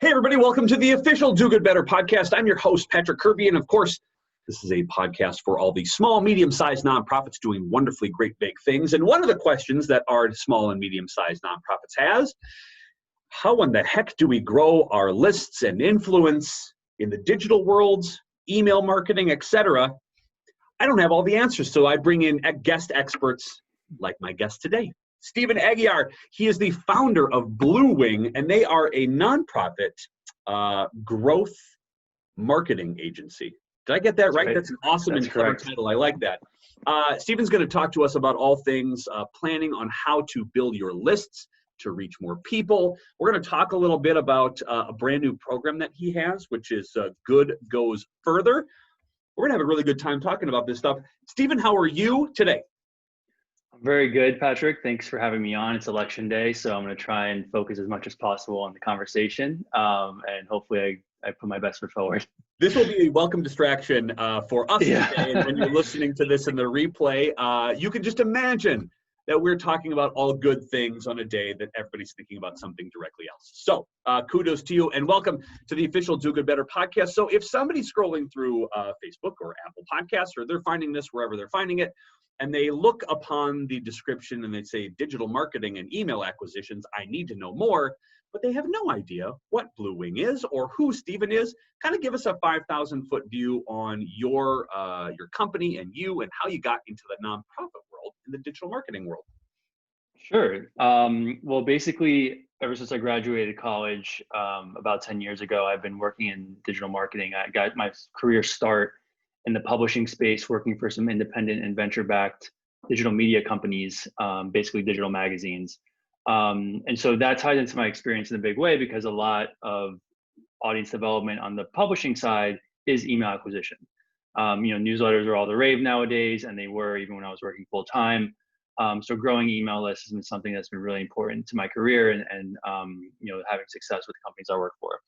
Hey, everybody, welcome to the official Do Good Better podcast. I'm your host, Patrick Kirby, and of course, this is a podcast for all the small, medium-sized nonprofits doing wonderfully great big things. And one of the questions that our small and medium-sized nonprofits has, how in the heck do we grow our lists and influence in the digital worlds, email marketing, etc.? I don't have all the answers, so I bring in guest experts like my guest today. Steven Aguiar, he is the founder of BlueWing, and they are a nonprofit growth marketing agency. Did I get that right? That's an awesome and clever title. I like that. Steven's going to talk to us about all things planning on how to build your lists to reach more people. We're going to talk a little bit about a brand new program that he has, which is Good Goes Further. We're going to have a really good time talking about this stuff. Steven, how are you today? Very good, Patrick. Thanks for having me on. It's election day, so I'm going to try and focus as much as possible on the conversation, and hopefully I put my best foot forward. This will be a welcome distraction for us today, and when you're listening to this in the replay, you can just imagine that we're talking about all good things on a day that everybody's thinking about something directly else. So kudos to you, and welcome to the official Do Good Better podcast. So if somebody's scrolling through Facebook or Apple Podcasts, or they're finding this wherever they're finding it, and they look upon the description and they say digital marketing and email acquisitions, I need to know more, but they have no idea what BlueWing is or who Steven is. Kind of give us a 5,000-foot view on your company and you and how you got into the nonprofit world and the digital marketing world. Sure. Well, basically, ever since I graduated college about 10 years ago, I've been working in digital marketing. I got my career start in the publishing space, working for some independent and venture-backed digital media companies, basically digital magazines. And so that ties into my experience in a big way because a lot of audience development on the publishing side is email acquisition. Newsletters are all the rave nowadays, and they were even when I was working full-time. So growing email lists has been something that's been really important to my career and having success with the companies I work for.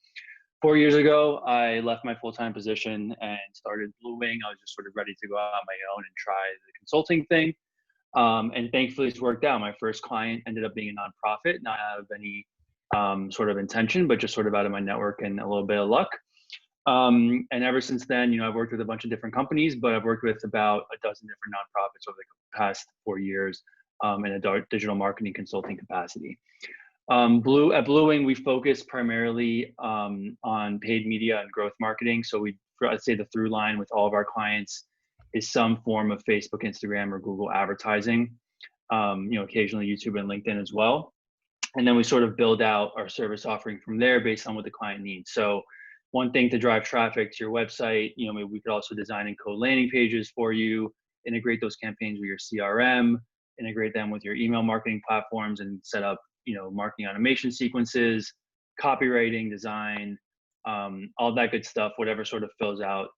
4 years ago, I left my full-time position and started BlueWing. I was just sort of ready to go out on my own and try the consulting thing. And thankfully, it's worked out. My first client ended up being a nonprofit, not out of any sort of intention, but just sort of out of my network and a little bit of luck. And ever since then, I've worked with a bunch of different companies, but I've worked with about a dozen different nonprofits over the past 4 years in a digital marketing consulting capacity. At BlueWing, we focus primarily on paid media and growth marketing. So I'd say the through line with all of our clients is some form of Facebook, Instagram, or Google advertising. Occasionally YouTube and LinkedIn as well. And then we sort of build out our service offering from there based on what the client needs. So one thing to drive traffic to your website, maybe we could also design and code landing pages for you, integrate those campaigns with your CRM, integrate them with your email marketing platforms, and set up marketing automation sequences, copywriting, design, all that good stuff, whatever sort of fills out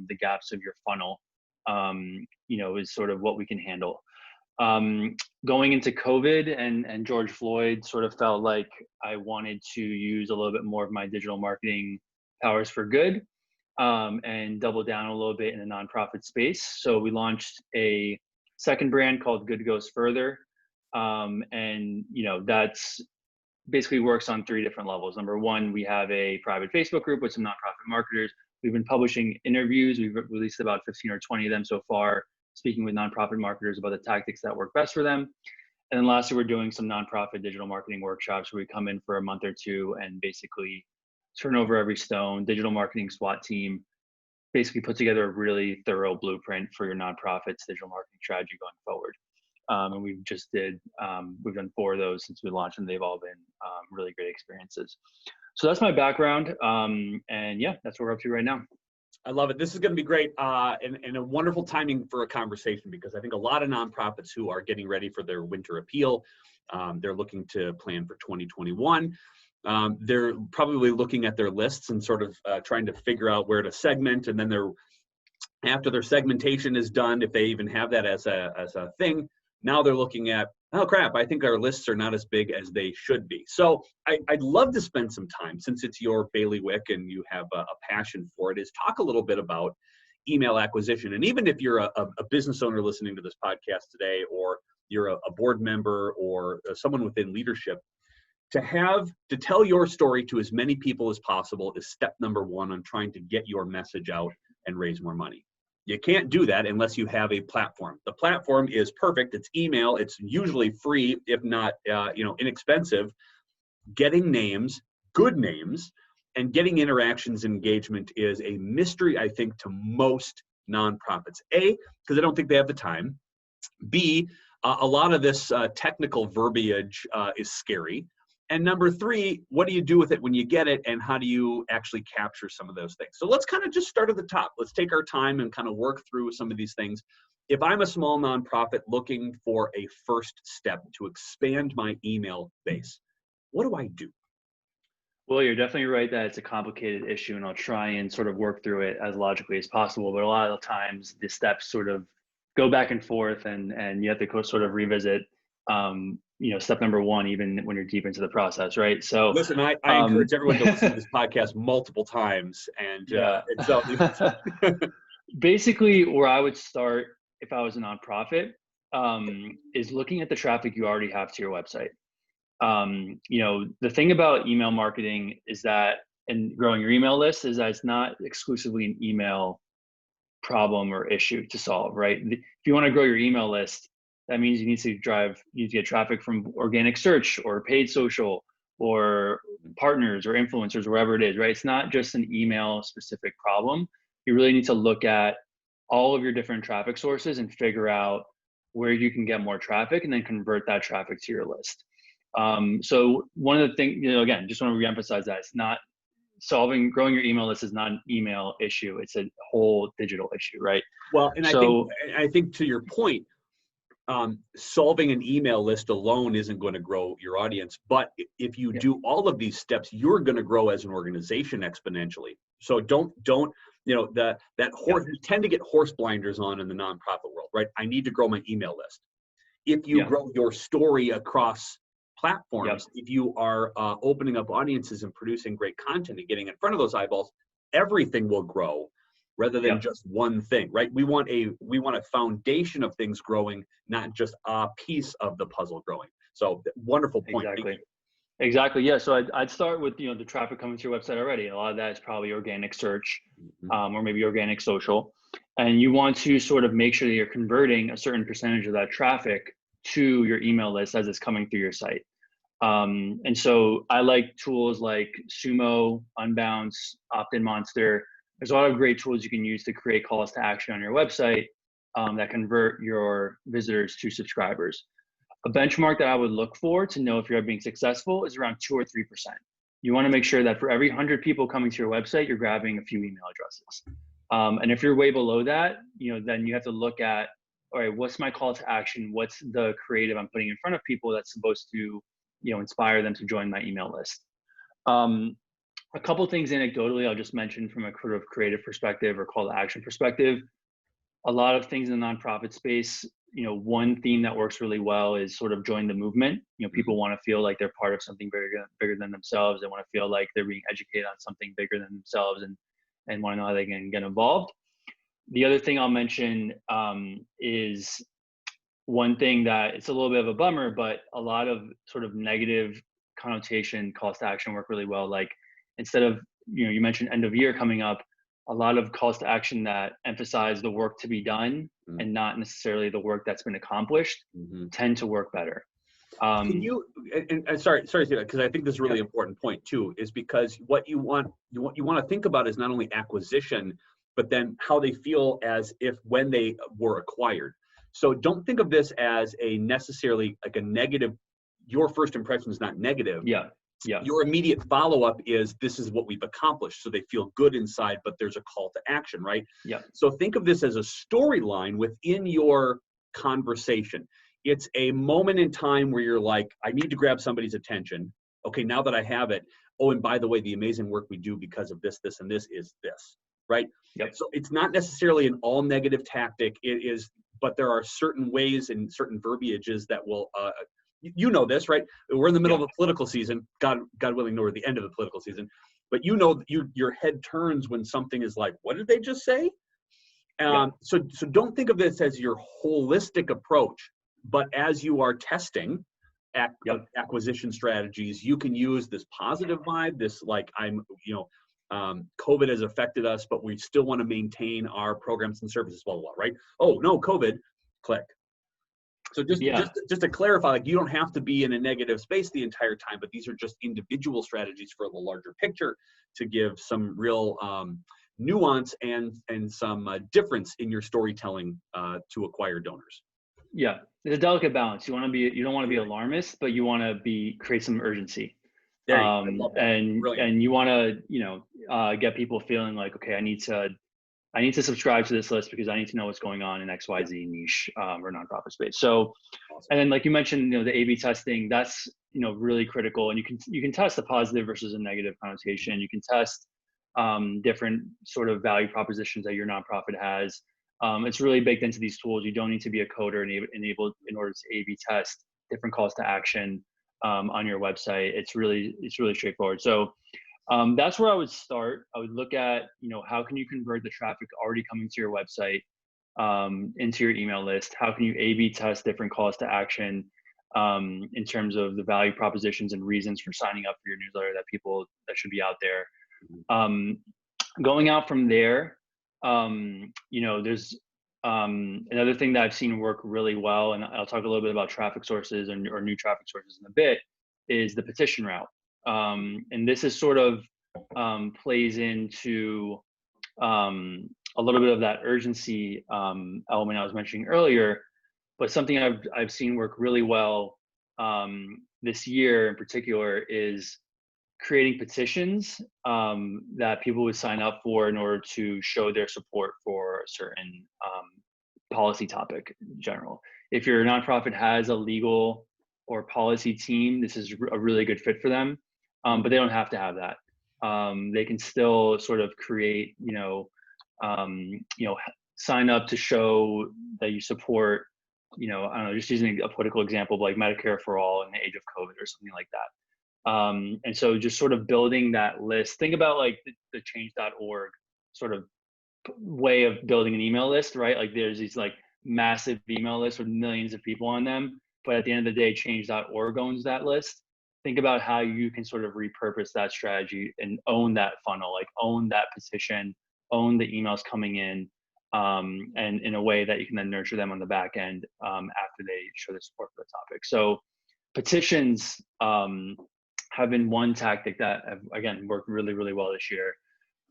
the gaps of your funnel, is sort of what we can handle. Going into COVID and George Floyd, sort of felt like I wanted to use a little bit more of my digital marketing powers for good and double down a little bit in the nonprofit space. So we launched a second brand called Good Goes Further. That's basically works on 3 different levels. Number one, we have a private Facebook group with some nonprofit marketers. We've been publishing interviews. We've released about 15 or 20 of them so far, speaking with nonprofit marketers about the tactics that work best for them. And then lastly, we're doing some nonprofit digital marketing workshops where we come in for a month or two and basically turn over every stone, digital marketing SWAT team, basically put together a really thorough blueprint for your nonprofit's digital marketing strategy going forward. And we've done 4 of those since we launched, and they've all been really great experiences. So that's my background. And yeah, that's what we're up to right now. I love it. This is going to be great and a wonderful timing for a conversation, because I think a lot of nonprofits who are getting ready for their winter appeal, they're looking to plan for 2021. They're probably looking at their lists and sort of trying to figure out where to segment. And then after their segmentation is done, if they even have that as a thing, now they're looking at, oh crap, I think our lists are not as big as they should be. So I'd love to spend some time, since it's your bailiwick and you have a passion for it, is talk a little bit about email acquisition. And even if you're a business owner listening to this podcast today, or you're a board member or someone within leadership, To tell your story to as many people as possible is step number one on trying to get your message out and raise more money. You can't do that unless you have a platform. The platform is perfect. It's email. It's usually free, if not inexpensive. Getting names, good names, and getting interactions and engagement is a mystery, I think, to most nonprofits. A, because I don't think they have the time. B, a lot of this technical verbiage is scary. And number three, what do you do with it when you get it, and how do you actually capture some of those things? So let's kind of just start at the top. Let's take our time and kind of work through some of these things. If I'm a small nonprofit looking for a first step to expand my email base, what do I do? Well, you're definitely right that it's a complicated issue, and I'll try and sort of work through it as logically as possible. But a lot of the times the steps sort of go back and forth, and you have to sort of revisit step number one, even when you're deep into the process, right? So listen, I encourage everyone to listen to this podcast multiple times, and so basically where I would start if I was a nonprofit is looking at the traffic you already have to your website. The thing about email marketing is that, and growing your email list, is that it's not exclusively an email problem or issue to solve, right? If you want to grow your email list, that means you need to get traffic from organic search or paid social or partners or influencers, wherever it is, right? It's not just an email specific problem. You really need to look at all of your different traffic sources and figure out where you can get more traffic and then convert that traffic to your list. So one of the things, again, just want to reemphasize that it's not growing your email list is not an email issue. It's a whole digital issue, right? Well, and I think to your point, solving an email list alone isn't going to grow your audience, but if you do all of these steps, you're going to grow as an organization exponentially. So you tend to get horse blinders on in the nonprofit world, right? I need to grow my email list. If you grow your story across platforms, if you are opening up audiences and producing great content and getting in front of those eyeballs, everything will grow rather than just one thing, right? We want a foundation of things growing, not just a piece of the puzzle growing. So wonderful point. Exactly. Yeah. So I'd start with, the traffic coming to your website already. A lot of that is probably organic search, or maybe organic social. And you want to sort of make sure that you're converting a certain percentage of that traffic to your email list as it's coming through your site. And so I like tools like Sumo, Unbounce, Opt-in Monster. There's a lot of great tools you can use to create calls to action on your website that convert your visitors to subscribers. A benchmark that I would look for to know if you're being successful is around 2 or 3%. You want to make sure that for every 100 people coming to your website, you're grabbing a few email addresses. And if you're way below that, then you have to look at, all right, what's my call to action? What's the creative I'm putting in front of people that's supposed to, inspire them to join my email list? A couple things anecdotally, I'll just mention from a sort of creative perspective or call to action perspective. A lot of things in the nonprofit space, one theme that works really well is sort of join the movement. People want to feel like they're part of something bigger than themselves. They want to feel like they're being educated on something bigger than themselves and want to know how they can get involved. The other thing I'll mention is one thing that it's a little bit of a bummer, but a lot of sort of negative connotation calls to action work really well. Like instead of, you mentioned end of year coming up, a lot of calls to action that emphasize the work to be done and not necessarily the work that's been accomplished tend to work better. Can you, and sorry, because I think this is a really important point too, is because what you want to think about is not only acquisition, but then how they feel as if when they were acquired. So don't think of this as a necessarily like a negative. Your first impression is not negative. Your immediate follow-up is, this is what we've accomplished. So they feel good inside, but there's a call to action, right? So think of this as a storyline within your conversation. It's a moment in time where you're like, I need to grab somebody's attention. Okay, now that I have it, oh, and by the way, the amazing work we do because of this, this, and this is this, right? So it's not necessarily an all negative tactic. It is, but there are certain ways and certain verbiages that will, this, right? We're in the middle of a political season. God willing, we're at the end of the political season. But your head turns when something is like, what did they just say? So don't think of this as your holistic approach, but as you are testing, acquisition strategies. You can use this positive vibe, this like COVID has affected us, but we still want to maintain our programs and services, blah, blah, blah, right? Oh, no, COVID, click. So just to clarify, like you don't have to be in a negative space the entire time, but these are just individual strategies for the larger picture to give some real nuance and some difference in your storytelling to acquire donors. Yeah, it's a delicate balance. You don't want to be alarmist, but you want to create some urgency. There you go. I love that. And you want to get people feeling like, okay, I need to subscribe to this list because I need to know what's going on in XYZ niche or nonprofit space. So, awesome. And then like you mentioned, the A/B testing, that's really critical. And you can test a positive versus a negative connotation. You can test different sort of value propositions that your nonprofit has. It's really baked into these tools. You don't need to be a coder enabled in order to A/B test different calls to action on your website. It's really straightforward. So that's where I would start. I would look at, how can you convert the traffic already coming to your website into your email list? How can you A/B test different calls to action in terms of the value propositions and reasons for signing up for your newsletter that should be out there? Going out from there, there's another thing that I've seen work really well, and I'll talk a little bit about traffic sources or new traffic sources in a bit, is the petition route. And this is sort of plays into a little bit of that urgency element I was mentioning earlier, but something I've seen work really well this year in particular is creating petitions that people would sign up for in order to show their support for a certain policy topic in general. If your nonprofit has a legal or policy team, this is a really good fit for them, but they don't have to have that. They can still sort of create, sign up to show that you support, I don't know, just using a political example, like Medicare for all in the age of COVID or something like that. And so just sort of building that list, think about like the change.org sort of way of building an email list, right? Like there's these like massive email lists with millions of people on them, but at the end of the day, change.org owns that list. Think about how you can sort of repurpose that strategy and own that funnel, like own that petition, own the emails coming in, and in a way that you can then nurture them on the back end after they show their support for the topic. So petitions have been one tactic that have, again, worked really, really well this year.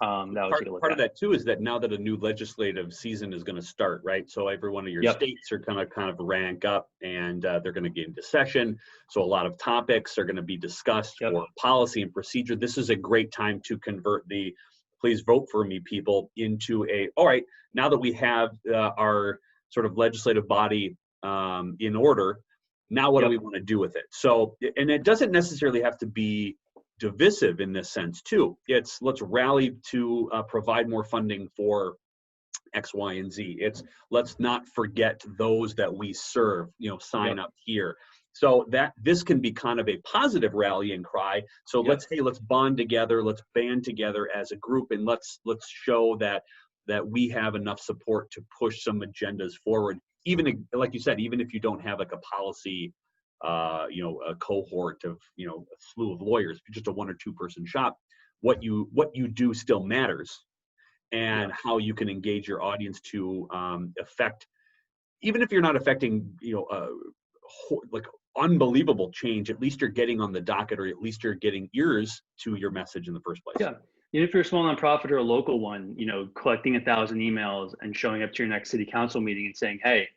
Part of that too is that now that a new legislative season is going to start, right? So every one of your states are going to kind of rank up, and they're going to get into session. So a lot of topics are going to be discussed for policy and procedure. This is a great time to convert the "please vote for me" people into all right, now that we have our sort of legislative body in order, now what do we want to do with it? So, and it doesn't necessarily have to be divisive in this sense too. It's let's rally to provide more funding for X, Y, and Z. It's let's not forget those that we serve, sign up here. So that this can be kind of a positive rallying cry. So let's bond together, let's band together as a group, and let's show that we have enough support to push some agendas forward. Even like you said, even if you don't have like a policy a cohort of, a slew of lawyers, just a 1 or 2 person shop, what you do still matters, and how you can engage your audience to affect, even if you're not affecting, like unbelievable change, at least you're getting on the docket, or at least you're getting ears to your message in the first place. Yeah. Even if you're a small nonprofit or a local one, collecting 1,000 emails and showing up to your next city council meeting and saying, hey,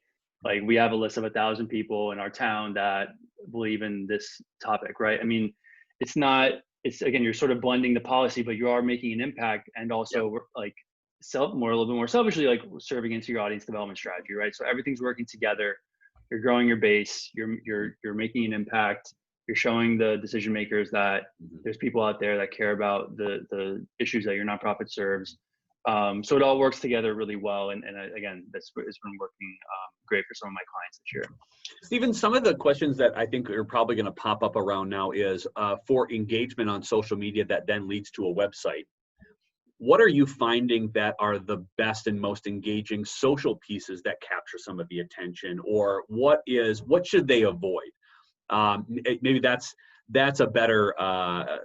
like we have a list of 1,000 people in our town that believe in this topic, right? I mean, it's again, you're sort of blending the policy, but you are making an impact, and also like a little bit more selfishly, like serving into your audience development strategy, right? So everything's working together. You're growing your base. You're making an impact. You're showing the decision makers that there's people out there that care about the issues that your nonprofit serves. So it all works together really well, and again, it's been working great for some of my clients this year. Stephen, some of the questions that I think are probably going to pop up around now is for engagement on social media that then leads to a website. What are you finding that are the best and most engaging social pieces that capture some of the attention, or what should they avoid? Maybe that's a better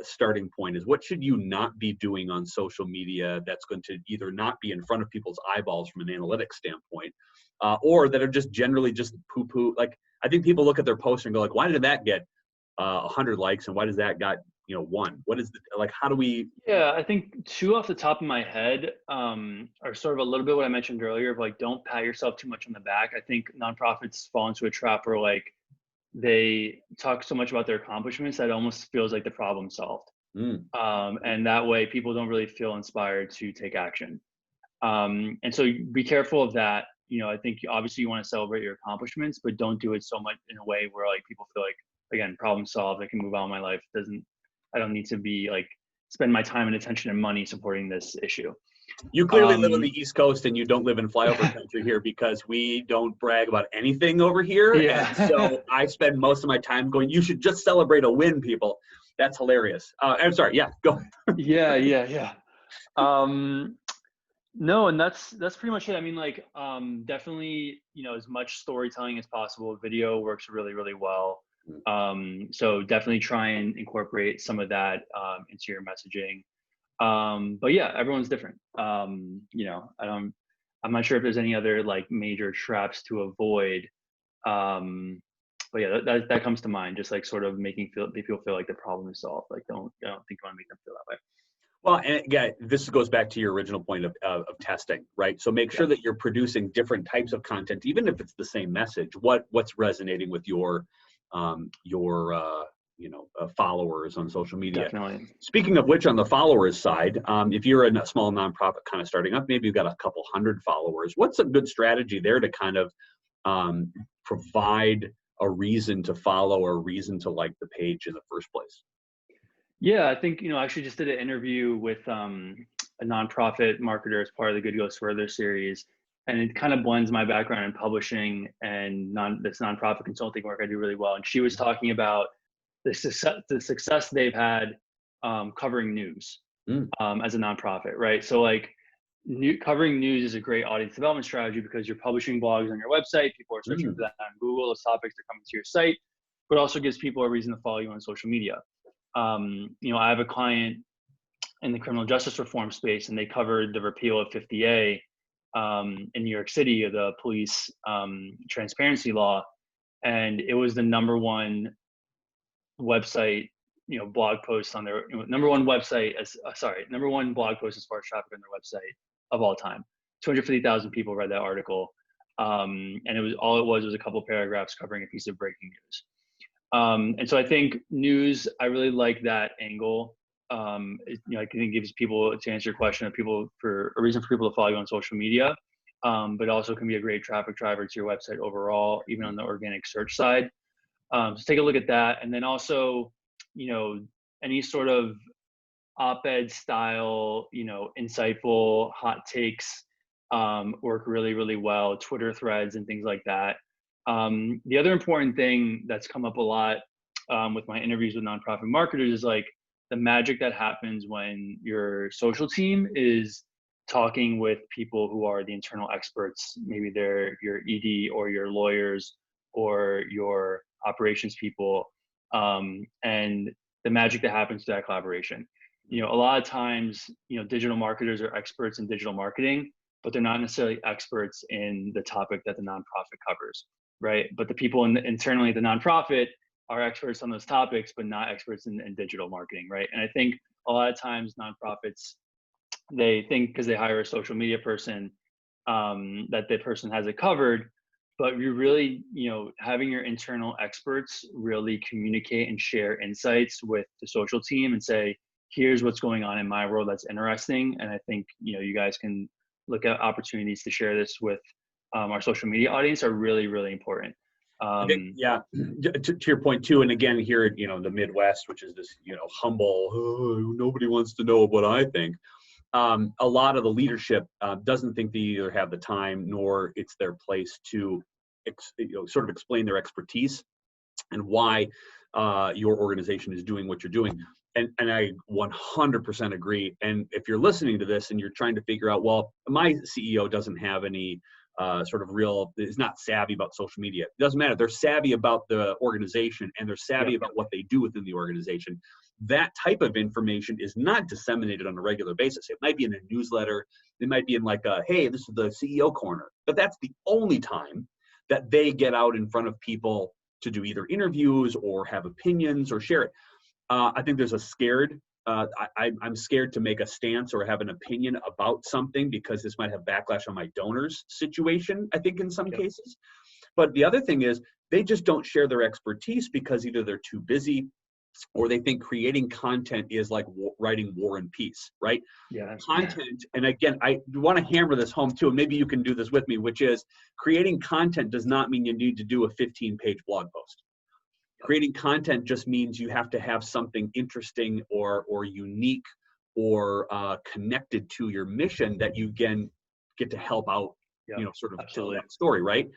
starting point, is what should you not be doing on social media that's going to either not be in front of people's eyeballs from an analytics standpoint, or that are just generally just poo-poo. Like, I think people look at their post and go like, why did that get 100 likes and why does that got 1? What is like, how do we? Yeah, I think two off the top of my head are sort of a little bit what I mentioned earlier of like, don't pat yourself too much on the back. I think nonprofits fall into a trap where like they talk so much about their accomplishments that it almost feels like the problem solved. And that way people don't really feel inspired to take action. And so be careful of that. I think obviously you want to celebrate your accomplishments, but don't do it so much in a way where like people feel like, again, problem solved, I can move on with my life. I don't need to be like, spend my time and attention and money supporting this issue. You clearly live on the East Coast and you don't live in flyover country here, because we don't brag about anything over here. Yeah. And so I spend most of my time going, you should just celebrate a win, people. That's hilarious. I'm sorry. Yeah, go. Yeah. No, and that's pretty much it. I mean, like, definitely, as much storytelling as possible. Video works really, really well. So definitely try and incorporate some of that into your messaging. But yeah, everyone's different. I'm not sure if there's any other like major traps to avoid. But yeah, that comes to mind. Just like sort of making people feel like the problem is solved. Like, don't think you want to make them feel that way. Well, and again, this goes back to your original point of testing, right? So make sure that you're producing different types of content, even if it's the same message. What's resonating with your followers on social media. Definitely. Speaking of which, on the followers side, if you're a small nonprofit kind of starting up, maybe you've got a couple hundred followers. What's a good strategy there to kind of provide a reason to follow or a reason to like the page in the first place? Yeah, I think, I actually just did an interview with a nonprofit marketer as part of the Good Goes Further series. And it kind of blends my background in publishing and this nonprofit consulting work I do really well. And she was talking about the success they've had covering news as a nonprofit, right? So like covering news is a great audience development strategy because you're publishing blogs on your website. People are searching for that on Google. Those topics are coming to your site, but also gives people a reason to follow you on social media. I have a client in the criminal justice reform space, and they covered the repeal of 50A in New York City, of the police transparency law. And it was the number one website, blog post on their number one blog post as far as traffic on their website of all time. 250,000 people read that article. And it was a couple of paragraphs covering a piece of breaking news. And so I think news, I really like that angle. I think it gives people, to answer your question, for a reason for people to follow you on social media, but also can be a great traffic driver to your website overall, even on the organic search side. So take a look at that. And then also, any sort of op-ed style, insightful hot takes work really, really well. Twitter threads and things like that. The other important thing that's come up a lot with my interviews with nonprofit marketers is like the magic that happens when your social team is talking with people who are the internal experts. Maybe they're your ED or your lawyers or your operations people, and the magic that happens to that collaboration. A lot of times, digital marketers are experts in digital marketing, but they're not necessarily experts in the topic that the nonprofit covers, right? But the people internally at the nonprofit are experts on those topics, but not experts in digital marketing, right? And I think a lot of times nonprofits, they think because they hire a social media person that the person has it covered, but you really, having your internal experts really communicate and share insights with the social team and say, here's what's going on in my world that's interesting. And I think, you guys can look at opportunities to share this with our social media audience are really, really important. To your point too, and again here, the Midwest, which is this, humble, nobody wants to know what I think. A lot of the leadership doesn't think they either have the time nor it's their place to sort of explain their expertise and why your organization is doing what you're doing. And I 100% agree. And if you're listening to this and you're trying to figure out, well, my CEO doesn't have any sort of real, is not savvy about social media. It doesn't matter. They're savvy about the organization, and they're savvy about what they do within the organization. That type of information is not disseminated on a regular basis. It might be in a newsletter. It might be in like a, hey, this is the CEO corner. But that's the only time that they get out in front of people to do either interviews or have opinions or share it. I think there's a scared, I'm scared to make a stance or have an opinion about something because this might have backlash on my donors situation, I think in some cases. But the other thing is they just don't share their expertise because either they're too busy or they think creating content is like writing War and Peace, right? Yeah. Content, and again, I want to hammer this home too, and maybe you can do this with me, which is creating content does not mean you need to do a 15-page blog post. Creating content just means you have to have something interesting or unique or connected to your mission that you can get to help out, sort of tell that story, right?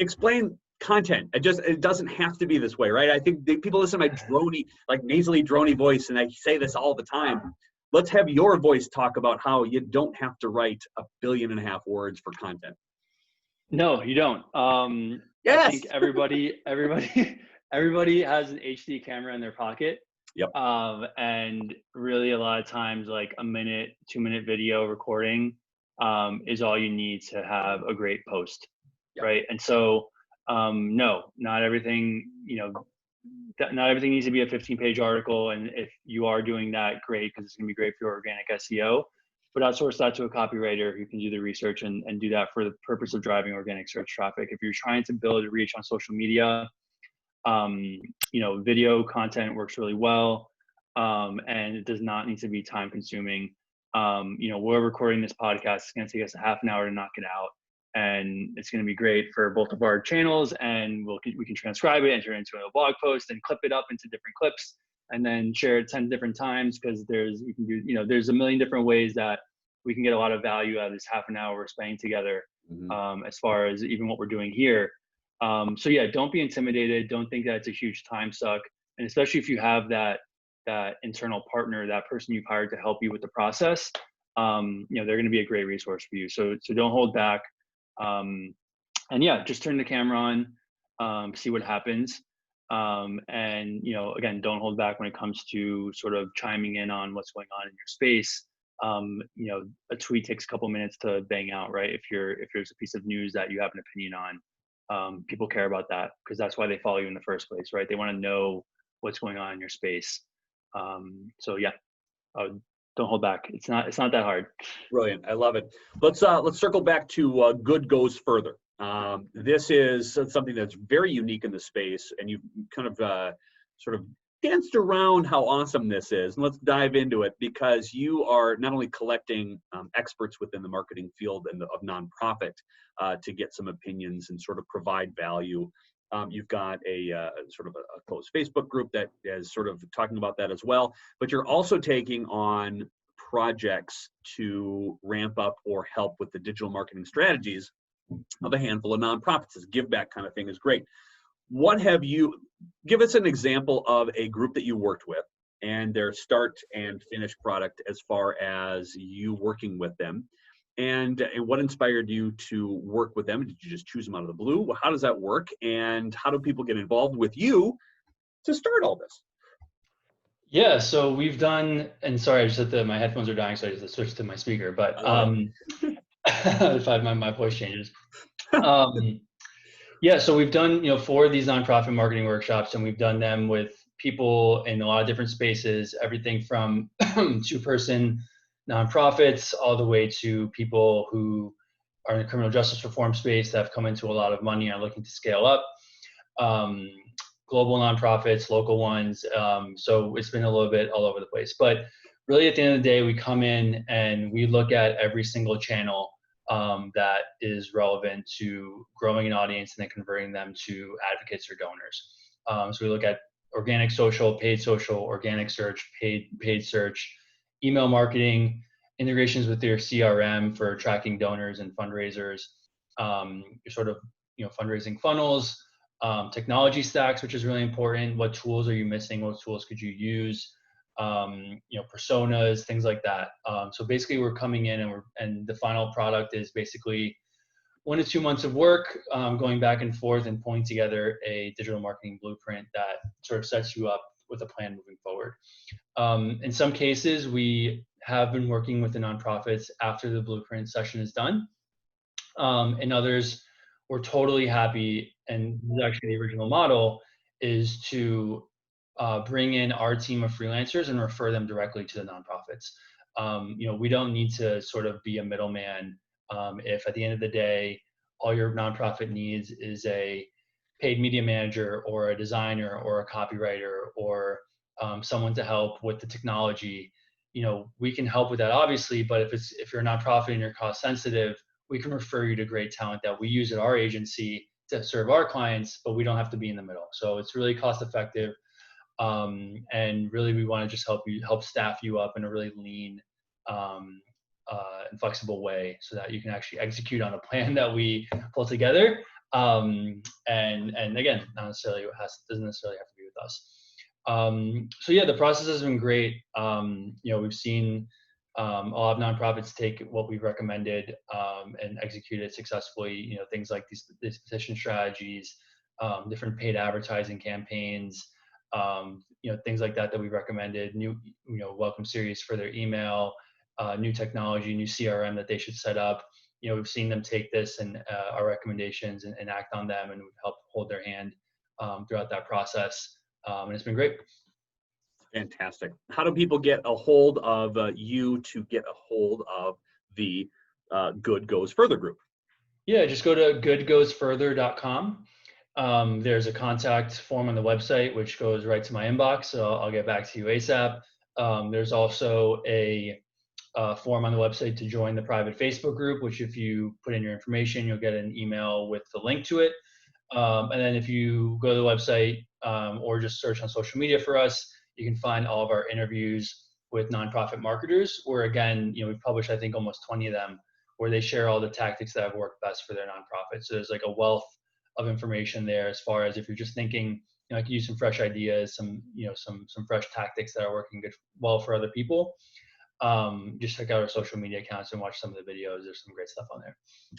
Explain content. It doesn't have to be this way, right? I think people listen to my droney, like nasally droney voice, and I say this all the time. Let's have your voice talk about how you don't have to write 1.5 billion words for content. No, you don't. Yes. I think everybody has an HD camera in their pocket. Yep. And really a lot of times like a 2-minute video recording is all you need to have a great post. Yep. Right. And so no, not everything, not everything needs to be a 15-page article. And if you are doing that, great, because it's going to be great for your organic SEO. But outsource that to a copywriter who can do the research and do that for the purpose of driving organic search traffic. If you're trying to build a reach on social media, video content works really well, and it does not need to be time consuming. We're recording this podcast. It's going to take us a half an hour to knock it out, and it's going to be great for both of our channels. And we can transcribe it and turn it into a blog post and clip it up into different clips, and then share it 10 different times because there's a million different ways that we can get a lot of value out of this half an hour we're spending together, as far as even what we're doing here. So yeah, don't be intimidated. Don't think that it's a huge time suck. And especially if you have that internal partner, that person you've hired to help you with the process, they're going to be a great resource for you. So don't hold back. And yeah, just turn the camera on, see what happens. And again, don't hold back when it comes to sort of chiming in on what's going on in your space. A tweet takes a couple minutes to bang out, right? If there's a piece of news that you have an opinion on, people care about that because that's why they follow you in the first place, right? They want to know what's going on in your space. So yeah, don't hold back. It's not that hard. Brilliant. I love it. Let's circle back to good goes further. This is something that's very unique in the space, and you've kind of sort of danced around how awesome this is. And let's dive into it because you are not only collecting experts within the marketing field and of nonprofit to get some opinions and sort of provide value. You've got a sort of a closed Facebook group that is sort of talking about that as well. But you're also taking on projects to ramp up or help with the digital marketing strategies of a handful of nonprofits. This give back kind of thing is great. Give us an example of a group that you worked with and their start and finished product as far as you working with them, and what inspired you to work with them? Did you just choose them out of the blue? How does that work? And how do people get involved with you to start all this? Yeah, so we've done, and sorry, I just my headphones are dying, so I just switched to my speaker, but if my voice changes. Yeah, so we've done 4 of these nonprofit marketing workshops, and we've done them with people in a lot of different spaces, everything from 2-person nonprofits all the way to people who are in the criminal justice reform space that have come into a lot of money and are looking to scale up, global nonprofits, local ones. So it's been a little bit all over the place. But really at the end of the day, we come in and we look at every single channel that is relevant to growing an audience and then converting them to advocates or donors. So we look at organic social, organic search, paid search, email marketing, integrations with your CRM for tracking donors and fundraisers, your sort of fundraising funnels, technology stacks, which is really important. What tools are you missing? What tools could you use? Personas, things like that. So basically we're coming in and the final product is basically 1 to 2 months of work, going back and forth and pulling together a digital marketing blueprint that sort of sets you up with a plan moving forward. In some cases, we have been working with the nonprofits after the blueprint session is done. In others, we're totally happy, and this is actually the original model, is to bring in our team of freelancers and refer them directly to the nonprofits. We don't need to sort of be a middleman. If at the end of the day, all your nonprofit needs is a paid media manager or a designer or a copywriter or someone to help with the technology, we can help with that obviously, but if you're a nonprofit and you're cost sensitive, we can refer you to great talent that we use at our agency to serve our clients, but we don't have to be in the middle. So it's really cost effective. And really we want to just help staff you up in a really lean and flexible way so that you can actually execute on a plan that we pull together. And again, doesn't necessarily have to be with us. So yeah, the process has been great. We've seen a lot of nonprofits take what we've recommended and execute it successfully. Things like these petition strategies, different paid advertising campaigns, things like that we recommended. New, welcome series for their email, new technology, new CRM that they should set up. We've seen them take this and our recommendations and act on them, and we've helped hold their hand throughout that process. And it's been great. Fantastic. How do people get a hold of you to get a hold of the Good Goes Further group? Yeah, just go to goodgoesfurther.com. There's a contact form on the website, which goes right to my inbox. So I'll get back to you ASAP. There's also a form on the website to join the private Facebook group, which if you put in your information, you'll get an email with the link to it. And then if you go to the website or just search on social media for us, you can find all of our interviews with nonprofit marketers, where again, we've published, I think, almost 20 of them, where they share all the tactics that have worked best for their nonprofit. So there's like a wealth of information there as far as if you're just thinking, I could use some fresh ideas, some fresh tactics that are working well for other people. Just check out our social media accounts and watch some of the videos. There's some great stuff on there.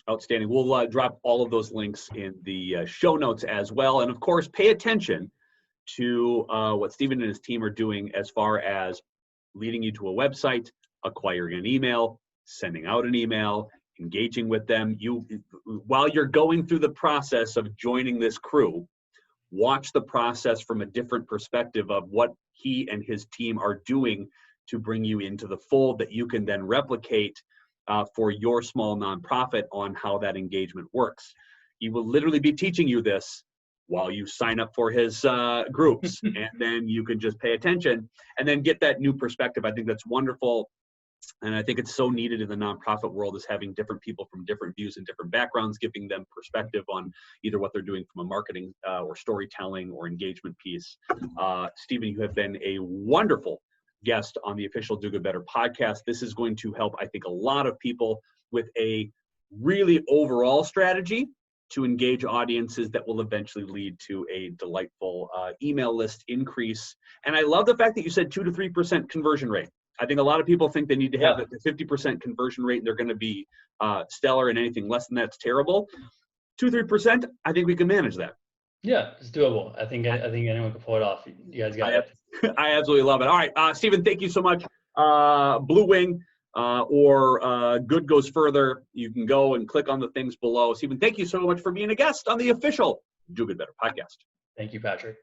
Outstanding. We'll drop all of those links in the show notes as well. And of course, pay attention to what Steven and his team are doing as far as leading you to a website, acquiring an email, sending out an email, engaging with them. While you're going through the process of joining this crew, watch the process from a different perspective of what he and his team are doing to bring you into the fold that you can then replicate for your small nonprofit on how that engagement works. He will literally be teaching you this while you sign up for his groups, and then you can just pay attention and then get that new perspective. I think that's wonderful. And I think it's so needed in the nonprofit world, is having different people from different views and different backgrounds, giving them perspective on either what they're doing from a marketing or storytelling or engagement piece. Steven, you have been a wonderful guest on the official Do Good Better podcast. This is going to help, I think, a lot of people with a really overall strategy to engage audiences that will eventually lead to a delightful email list increase. And I love the fact that you said 2 to 3% conversion rate. I think a lot of people think they need to have a 50% conversion rate and they're going to be stellar, and anything less than that's terrible. 2-3%, I think we can manage that. Yeah, it's doable. I think anyone can pull it off. You guys got it. I absolutely love it. All right, Steven, thank you so much. BlueWing or Good Goes Further. You can go and click on the things below. Steven, thank you so much for being a guest on the official Do Good Better podcast. Thank you, Patrick.